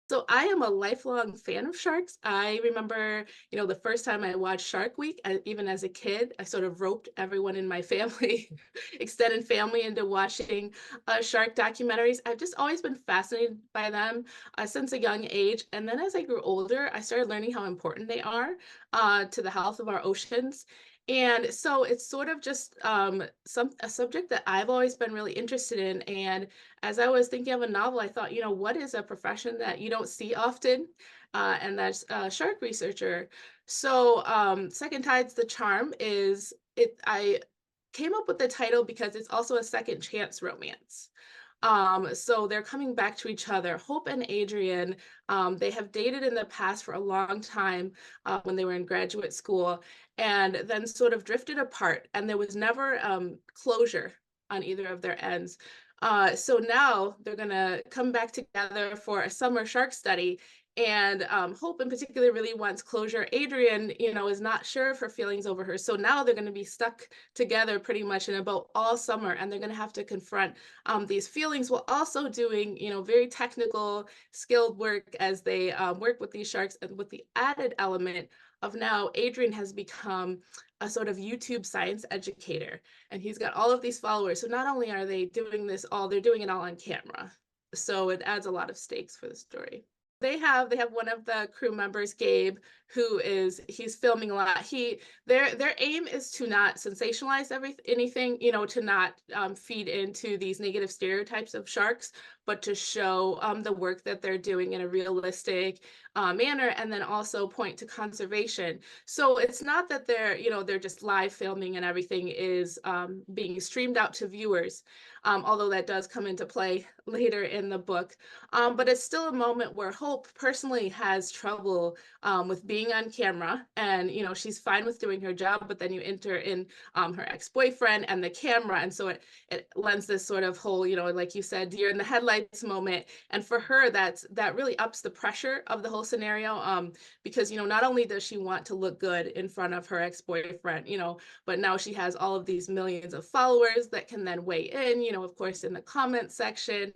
So I am a lifelong fan of sharks. I remember, the first time I watched Shark Week, even as a kid, I sort of roped everyone in my family, extended family, into watching shark documentaries. I've just always been fascinated by them since a young age. And then as I grew older, I started learning how important they are to the health of our oceans. And so it's sort of just a subject that I've always been really interested in. And as I was thinking of a novel, I thought, what is a profession that you don't see often? And that's a shark researcher. So, Second Tide's the Charm is it. I came up with the title because it's also a second chance romance. So they're coming back to each other. Hope and Adrian, they have dated in the past for a long time when they were in graduate school, and then sort of drifted apart. And there was never closure on either of their ends. So now they're going to come back together for a summer shark study. And Hope, in particular, really wants closure. Adrian, is not sure of her feelings over her. So now they're going to be stuck together pretty much in a boat all summer, and they're going to have to confront these feelings while also doing, very technical, skilled work as they work with these sharks, and with the added element of now Adrian has become a sort of YouTube science educator, and he's got all of these followers. So not only are they doing this all, they're doing it all on camera. So it adds a lot of stakes for the story. They have one of the crew members, Gabe, he's filming a lot. Their aim is to not sensationalize anything, to not feed into these negative stereotypes of sharks, but to show the work that they're doing in a realistic manner, and then also point to conservation. So it's not that they're just live filming and everything is being streamed out to viewers, although that does come into play later in the book. But it's still a moment where Hope personally has trouble with being on camera, and she's fine with doing her job, but then you enter in her ex-boyfriend and the camera, and so it lends this sort of whole, like you said, deer in the headlights moment. And for her, that really ups the pressure of the whole scenario, because not only does she want to look good in front of her ex-boyfriend, but now she has all of these millions of followers that can then weigh in, of course, in the comment section,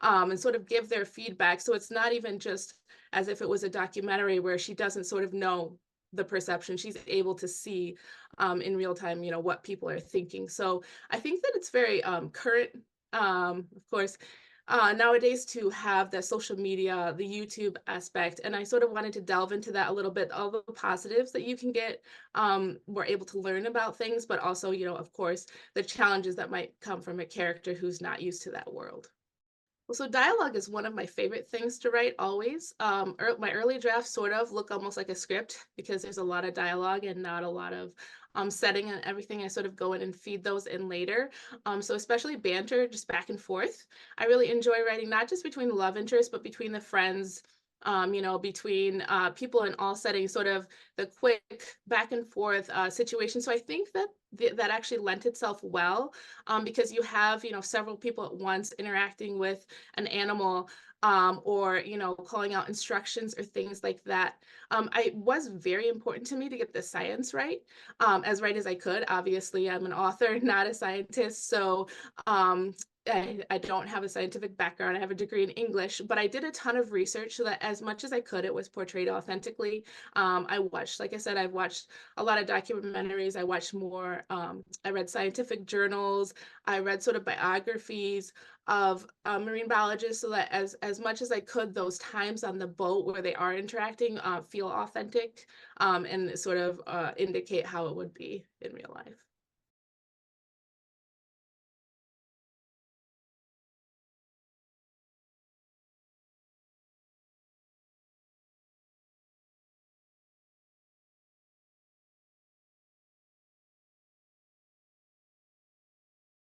and sort of give their feedback. So it's not even just as if it was a documentary where she doesn't sort of know the perception. She's able to see in real time, what people are thinking. So I think that it's very current, of course, nowadays, to have the social media, the YouTube aspect. And I sort of wanted to delve into that a little bit, all the positives that you can get. We're able to learn about things, but also, of course, the challenges that might come from a character who's not used to that world. Well, so dialogue is one of my favorite things to write always. My early drafts sort of look almost like a script because there's a lot of dialogue and not a lot of setting and everything. I sort of go in and feed those in later. So especially banter, just back and forth. I really enjoy writing not just between the love interests, but between the friends, between people in all settings, sort of the quick back and forth situation. So I think that that actually lent itself well, because you have, several people at once interacting with an animal, or, calling out instructions or things like that. I was very important to me to get the science as right as I could. Obviously, I'm an author, not a scientist. So I don't have a scientific background. I have a degree in English, but I did a ton of research so that as much as I could, it was portrayed authentically. Like I said, I've watched a lot of documentaries. I read scientific journals. I read sort of biographies of marine biologists, so that as much as I could, those times on the boat where they are interacting feel authentic, and sort of indicate how it would be in real life.